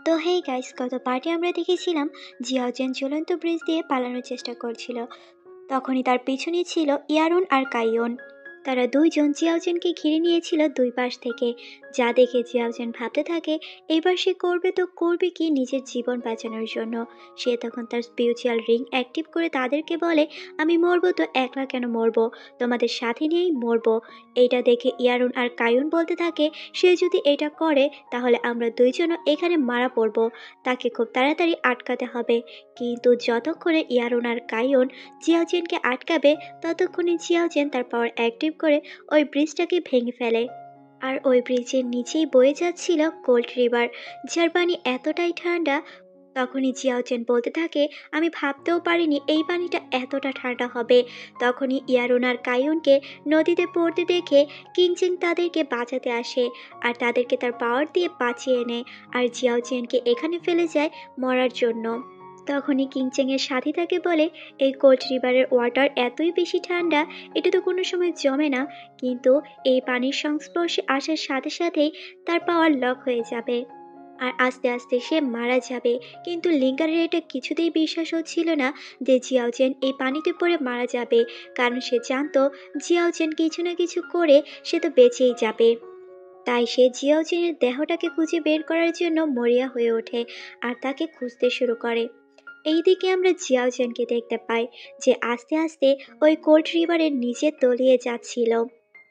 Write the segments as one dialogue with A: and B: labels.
A: তো hey guys, গত পার্টে আমরা দেখেছিলাম জিয়াওজেন ঝুলন্ত ব্রিজ দিয়ে পালানোর চেষ্টা করছিল। তখনই তার পিছনে ছিল ইয়ারুন আর কাইয়ন। তারা দুইজন জিয়াওজেনকে ঘিরে নিয়েছিল দুই পাশ থেকে, যা দেখে জিয়াওজেন ভাবতে থাকে এবার সে করবে তো করবে কি নিজের জীবন বাঁচানোর জন্য। সে তখন তার স্পিরিচুয়াল রিং অ্যাক্টিভ করে তাদেরকে বলে, আমি মরবো তো একলা কেন মরবো, তোমাদের সাথে নিয়েই মরবো। এইটা দেখে ইয়ারুন আর কাইয়ন বলতে থাকে সে যদি এটা করে তাহলে আমরা দুইজনও এখানে মারা পড়বো, তাকে খুব তাড়াতাড়ি আটকাতে হবে। কিন্তু যতক্ষণে ইয়ারুন আর কাইয়ন জিয়াওজেনকে আটকাবে ততক্ষণে জিয়াওজেন তার পাওয়ার অ্যাক্টিভ করে ওই ব্রিজটাকে ভেঙে ফেলে। আর ওই ব্রিজের নিচেই বয়ে যাচ্ছিল কোল্ড রিভার, যার পানি এতটাই ঠান্ডা। তখনই জিয়াওজেন বলতে থাকে, আমি ভাবতেও পারিনি এই পানিটা এতটা ঠান্ডা হবে। তখনই ইয়ারুন আর কাইয়নকে নদীতে পড়তে দেখে কিংচেং তাদেরকে বাঁচাতে আসে আর তাদেরকে তার পাওয়ার দিয়ে বাঁচিয়ে নেয় আর জিয়াওজেনকে এখানে ফেলে যায় মরার জন্য। তখনই কিংচেংয়ের সাথী তাকে বলে, এই কোল্ড রিভারের ওয়াটার এতই বেশি ঠান্ডা, এটা তো কোনো সময় জমে না, কিন্তু এই পানির সংস্পর্শে আসার সাথে সাথেই তার পাওয়ার লক হয়ে যাবে আর আস্তে আস্তে সে মারা যাবে। কিন্তু লিঙ্গারের এটা কিছুতেই বিশ্বাস হচ্ছিল না যে জিয়াওজেন এই পানিতে পড়ে মারা যাবে, কারণ সে জানতো জিয়াওজেন কিছু না কিছু করে সে তো বেঁচেই যাবে। তাই সে জিয়াওজেনের দেহটাকে খুঁজে বের করার জন্য মরিয়া হয়ে ওঠে আর তাকে খুঁজতে শুরু করে। এইদিকে আমরা জিয়াওজেনকে দেখতে পাই যে আস্তে আস্তে ওই কোল্ড রিভারের নিচে তলিয়ে যাচ্ছিল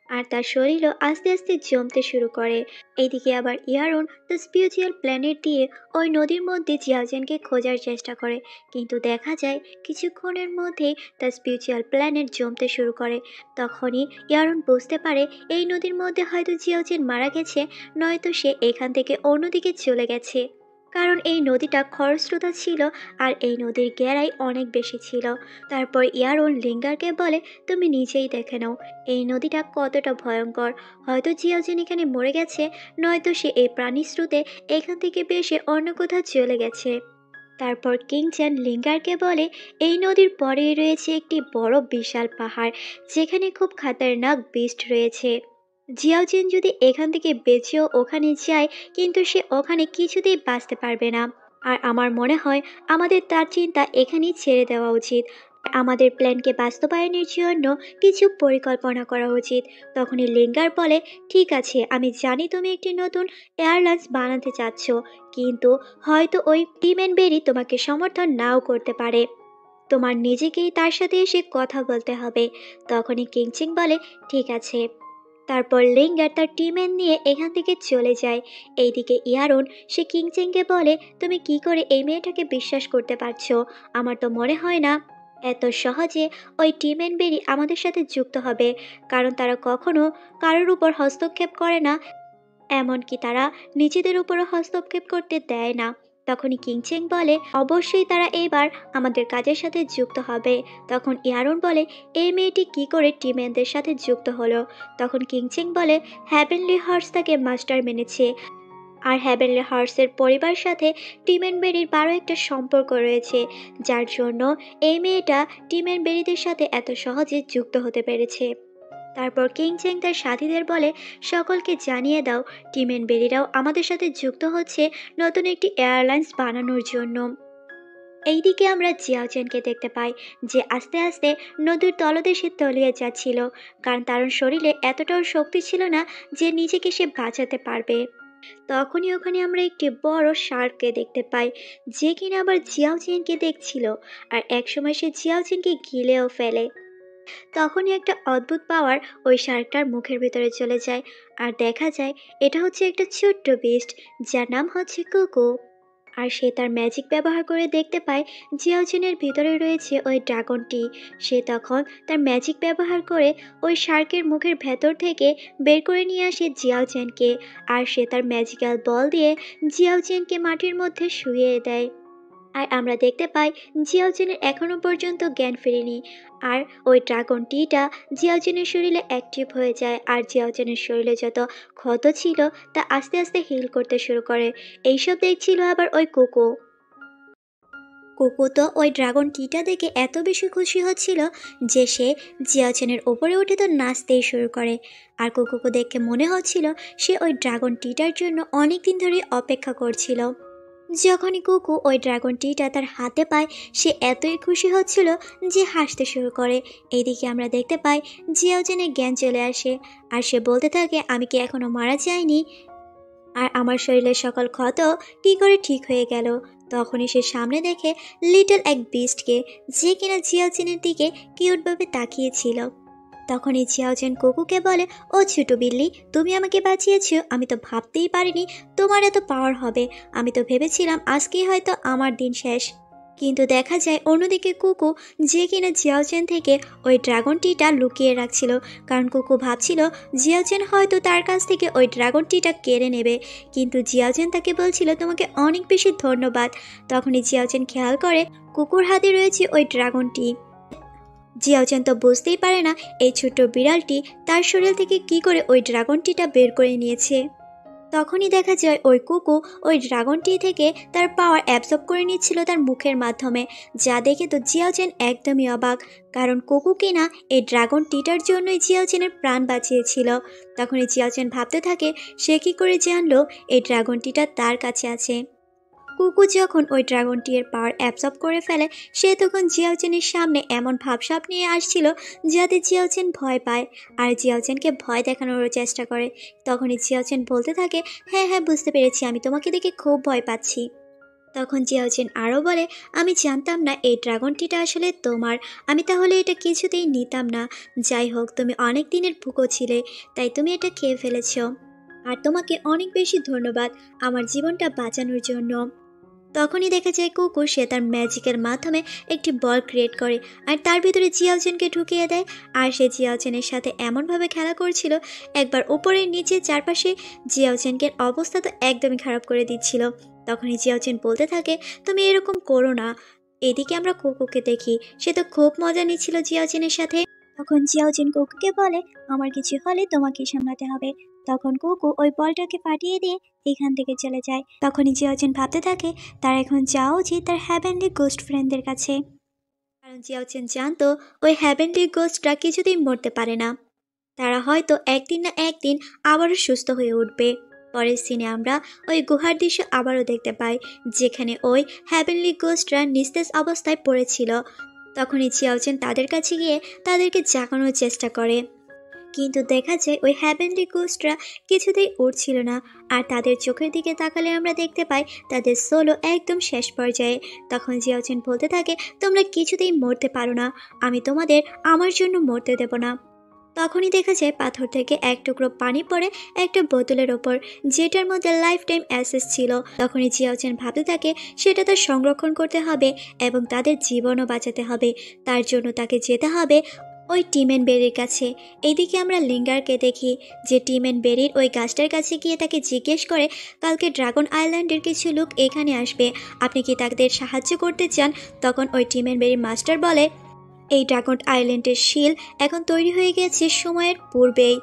A: আর তার শরীরও আস্তে আস্তে জমতে শুরু করে। এইদিকে আবার ইয়ারুন দ্য স্পিরিচুয়াল প্ল্যানেট দিয়ে ওই নদীর মধ্যে জিয়াওজেনকে খোঁজার চেষ্টা করে, কিন্তু দেখা যায় কিছুক্ষণের মধ্যেই তার স্পিরিচুয়াল প্ল্যানেট জমতে শুরু করে। তখনই ইয়ারুন বুঝতে পারে এই নদীর মধ্যে হয়তো জিয়াওজেন মারা গেছে, নয়তো সে এখান থেকে অন্যদিকে চলে গেছে, কারণ এই নদীটা খরস্রোতা ছিল আর এই নদীর গেরাই অনেক বেশি ছিল। তারপর ইয়ারুন লিঙ্গারকে বলে, তুমি নিজেই দেখে নাও এই নদীটা কতটা ভয়ঙ্কর, হয়তো জিয়াওজেন এখানে মরে গেছে, নয়তো সে এই প্রাণী স্রোতে এখান থেকে বেশে অন্য কোথাও চলে গেছে। তারপর কিংচেন লিঙ্গারকে বলে, এই নদীর পরেই রয়েছে একটি বড় বিশাল পাহাড়, যেখানে খুব খাতারনাক বিস্ট রয়েছে। জিয়াওজেন যদি এখান থেকে বেঁচেও ওখানে যায়, কিন্তু সে ওখানে কিছুতেই বাঁচতে পারবে না। আর আমার মনে হয় আমাদের তার চিন্তা এখানেই ছেড়ে দেওয়া উচিত, আমাদের প্ল্যানকে বাস্তবায়নের জন্য কিছু পরিকল্পনা করা উচিত। তখনই লিঙ্গার বলে, ঠিক আছে, আমি জানি তুমি একটি নতুন এয়ারলাইন্স বানাতে চাচ্ছ, কিন্তু হয়তো ওই টিম এন্ড বেরি তোমাকে সমর্থন নাও করতে পারে, তোমার নিজেকেই তার সাথে এসে কথা বলতে হবে। তখনই কিংচিং বলে, ঠিক আছে। তারপর লিঙ্গার তার টিমের নিয়ে এখান থেকে চলে যায়। এইদিকে ইয়ারুন সে কিংচেংকে বলে, তুমি কি করে এই মেয়েটাকে বিশ্বাস করতে পারছো? আমার তো মনে হয় না এত সহজে ওই টিম এন্ড বেরি আমাদের সাথে যুক্ত হবে, কারণ তারা কখনো কারোর উপর হস্তক্ষেপ করে না, এমনকি তারা নিজেদের উপরও হস্তক্ষেপ করতে দেয় না। তখনই কিংচেং বলে, অবশ্যই তারা এইবার আমাদের কাজের সাথে যুক্ত হবে। তখন ইয়ারুন বলে, এই মেয়েটি কি করে টিমেনদের সাথে যুক্ত হলো? তখন কিংচেং বলে, হ্যাভেনলি হর্স তাকে মাস্টার মেনেছে আর হ্যাভেনলি হর্সের পরিবারের সাথে টিমেন বেরির বারো একটা সম্পর্ক রয়েছে, যার জন্য এই মেয়েটা টিমেন বেরিদের সাথে এত সহজে যুক্ত হতে পেরেছে। তারপর কিংচেং তার সাথীদের বলে, সকলকে জানিয়ে দাও টিমেন বেরিরাও আমাদের সাথে যুক্ত হচ্ছে নতুন একটি এয়ারলাইন্স বানানোর জন্য। এইদিকে আমরা জিয়াওজেনকে দেখতে পাই যে আস্তে আস্তে নদীর তলদেশে তলিয়ে যাচ্ছিল, কারণ তার শরীরে এতটাও শক্তি ছিল না যে নিজেকে সে বাঁচাতে পারবে। তখনই ওখানে আমরা একটি বড় শার্ককে দেখতে পাই, যে কিনা আবার জিয়াওজেনকে দেখছিল আর একসময় সে জিয়াওজেনকে গিলেও ফেলে। তখনই একটা অদ্ভুত পাওয়ার ওই শার্কটার মুখের ভিতরে চলে যায় আর দেখা যায় এটা হচ্ছে একটা ছোট্ট বিস্ট, যার নাম হচ্ছে কুকু। আর সে তার ম্যাজিক ব্যবহার করে দেখতে পায় জিয়াওজেনের ভিতরে রয়েছে ওই ড্রাগনটি। সে তখন তার ম্যাজিক ব্যবহার করে ওই শার্কের মুখের ভেতর থেকে বের করে নিয়ে আসে জিয়াওজেনকে, আর সে তার ম্যাজিক্যাল বল দিয়ে জিয়াওজেনকে মাটির মধ্যে শুইয়ে দেয়। আর আমরা দেখতে পাই জিয়াওজেনের এখনো পর্যন্ত জ্ঞান ফেরেনি, আর ওই ড্রাগন টিটা জিয়াওজেনের শরীরে অ্যাক্টিভ হয়ে যায় আর জিয়াওজেনের শরীরে যত ক্ষত ছিল তা আস্তে আস্তে হিল করতে শুরু করে। এইসব দেখছিল আবার ওই কোকো। কোকো তো ওই ড্রাগন টিটা দেখে এত বেশি খুশি হচ্ছিল যে সে জিয়াওজেনের ওপরে উঠে তো নাচতেই শুরু করে। আর কোকোকে দেখে মনে হচ্ছিল সে ওই ড্রাগন টিটার জন্য অনেক দিন ধরে অপেক্ষা করছিল। যখনই কুকু ওই ড্রাগন টিটা তার হাতে পায় সে এতই খুশি হচ্ছিল যে হাসতে শুরু করে। এইদিকে আমরা দেখতে পাই জিয়াওজেনের জ্ঞান চলে আসে আর সে বলতে থাকে আমি কি এখনো মারা যাইনি, আর আমার শরীরের সকল ক্ষত কী করে ঠিক হয়ে গেল। তখনই সে সামনে দেখে লিটল এক বিস্টকে, যে কিনা জিয়াওজেনের দিকে কিউটভাবে তাকিয়েছিল। তখনই জিয়াওজেন কুকুকে বলে, ও ছোট বিল্লি, তুমি আমাকে বাঁচিয়েছো, আমি তো ভাবতেই পারিনি তোমার এত পাওয়ার হবে। আমি তো ভেবেছিলাম আজকেই হয়তো আমার দিন শেষ। কিন্তু দেখা যায় অন্যদিকে কুকু, যে কিনা জিয়াওজেন থেকে ওই ড্রাগন টিটা লুকিয়ে রাখছিল, কারণ কুকু ভাবছিল জিয়াওজেন হয়তো তার কাছ থেকে ওই ড্রাগন টিটা কেড়ে নেবে। কিন্তু জিয়াওজেন তাকে বলছিল তোমাকে অনেক বেশি ধন্যবাদ। তখনই জিয়াওজেন খেয়াল করে কুকুর হাতে রয়েছে ওই ড্রাগন টি। জিয়াওজেন তো বুঝতেই পারে না এই ছোট্ট বিড়ালটি তার শরীর থেকে কি করে ওই ড্রাগন টিটা বের করে নিয়েছে। তখনই দেখা যায় ওই কুকু ওই ড্রাগনটি থেকে তার পাওয়ার অ্যাবজর্ব করে নিচ্ছিল তার মুখের মাধ্যমে, যা দেখে তো জিয়াওজেন একদমই অবাক, কারণ কুকু কিনা এই ড্রাগন টিটার জন্যই জিয়াওজেনের প্রাণ বাঁচিয়েছিল। তখনই জিয়াওজেন ভাবতে থাকে সে কি করে জানলো এই ড্রাগন টিটা তার কাছে আছে। কুকু যখন ওই ড্রাগনটি এর পাওয়ার অ্যাবজর্ব করে ফেলে সে তখন জিয়াওজেনের সামনে এমন ভাবসাব নিয়ে আসছিল যাতে জিয়াওজেন ভয় পায় আর জিয়াওজেনকে ভয় দেখানোর চেষ্টা করে। তখনই জিয়াওজেন বলতে থাকে হ্যাঁ হ্যাঁ বুঝতে পেরেছি, আমি তোমাকে দেখে খুব ভয় পাচ্ছি। তখন জিয়াওজেন আরও বলে আমি জানতাম না এই ড্রাগনটিটা আসলে তোমার, আমি তাহলে এটা কিছুতেই নিতাম না। যাই হোক, তুমি অনেক দিনের ভুকো ছিলে, তাই তুমি এটা খেয়ে ফেলেছ, আর তোমাকে অনেক বেশি ধন্যবাদ আমার জীবনটা বাঁচানোর জন্য। তখনই দেখা যায় কুকু সে তার ম্যাজিকের মাধ্যমে একটি বল ক্রিয়েট করে আর তার ভিতরে জিয়াওজেনকে ঢুকিয়ে দেয়। আর সে জিয়াওজেনের সাথে এমনভাবে খেলা করছিল, একবার উপরে নিচে চারপাশে জিয়াওজেনকে অবস্থা তো একদমই খারাপ করে দিচ্ছিল। তখনই জিয়াওজেন বলতে থাকে তুমি এরকম করো না। এদিকে আমরা কুকুকে দেখি সে তো খুব মজা নিচ্ছিল জিয়াওজেনের সাথে। তখন জিয়াওজেন কুকুকে বলে আমার কিছু হলে তোমাকে সামলাতে হবে। তখন কুকু ওই বলটাকে ফাটিয়ে দিয়ে এখান থেকে চলে যায়। তখনই জিয়াওজেন ভাবতে থাকে তার এখন যাওয়া উচিত তার হ্যাভেনলি গোস্ট ফ্রেন্ডদের কাছে, কারণ জিয়াওজেন জানতো ওই হ্যাভেনলি গোস্টরা কিছুতেই মরতে পারে না, তারা হয়তো একদিন না একদিন আবারও সুস্থ হয়ে উঠবে। পরের সিনে আমরা ওই গুহার দৃশ্য আবারও দেখতে পাই, যেখানে ওই হ্যাভেনলি গোস্টরা নিস্তেজ অবস্থায় পড়েছিল। তখনই জিয়াওজেন তাদের কাছে গিয়ে তাদেরকে জাগানোর চেষ্টা করে, কিন্তু দেখা যায় ওই হ্যাভেনলি গোস্টরা কিছুতেই উঠছিল না। আর তাদের চোখের দিকে তাকালে আমরা দেখতে পাই তাদের সোলও একদম শেষ পর্যায়ে। তখন জিয়াওজেন বলতে থাকে তোমরা কিছুতেই মরতে পারো না, আমি তোমাদের আমার জন্য মরতে দেব না। তখনই দেখা যায় পাথর থেকে এক টুকরো পানি পড়ে একটা বোতলের ওপর, যেটার মধ্যে লাইফ টাইম অ্যাসেস ছিল। তখনই জিয়াওজেন ভাবতে থাকে সেটা তার সংরক্ষণ করতে হবে এবং তাদের জীবনও বাঁচাতে হবে। তার জন্য তাকে যেতে হবে ওই টিমেন বেরির কাছে। এইদিকে আমরা লিঙ্গারকে দেখি যে টিমেন বেরির ওই গাছটার কাছে গিয়ে তাকে জিজ্ঞেস করে কালকে ড্রাগন আইল্যান্ডের কিছু লোক এখানে আসবে, আপনি কি তাদের সাহায্য করতে চান? তখন ওই টিমেন বেরির মাস্টার বলে এই ড্রাগন আইল্যান্ডের শিল এখন তৈরি হয়ে গেছে সময়ের পূর্বেই,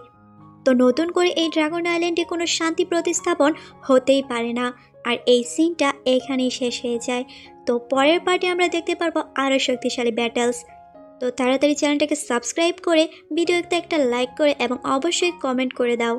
A: তো নতুন করে এই ড্রাগন আইল্যান্ডে কোনো শান্তি প্রতিস্থাপন হতেই পারে না। আর এই সিনটা এখানেই শেষ হয়ে যায়। তো পরের পার্টে আমরা দেখতে পারবো আরও শক্তিশালী ব্যাটেলস। তো তাড়াতাড়ি চ্যানেলটাকে সাবস্ক্রাইব করে ভিডিওতে একটা লাইক করে এবং অবশ্যই কমেন্ট করে দাও।